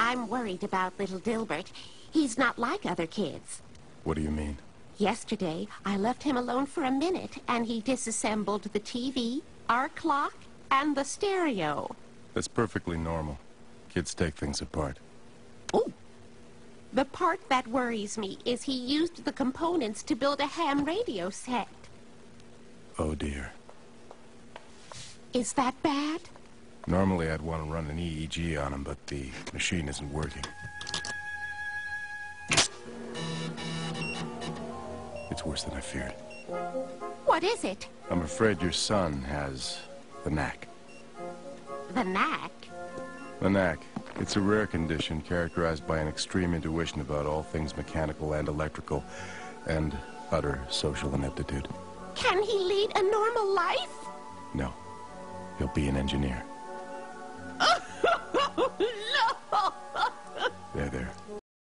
I'm worried about little Dilbert. He's not like other kids. What do you mean? Yesterday, I left him alone for a minute, and he disassembled the TV, our clock, and the stereo. That's perfectly normal. Kids take things apart. Oh! The part that worries me is he used the components to build a ham radio set. Oh, dear. Is that bad? Normally, I'd want to run an EEG on him, but the machine isn't working. It's worse than I feared. What is it? I'm afraid your son has the knack. The knack? The knack. It's a rare condition characterized by an extreme intuition about all things mechanical and electrical, and utter social ineptitude. Can he lead a normal life? No. He'll be an engineer. No! There, there.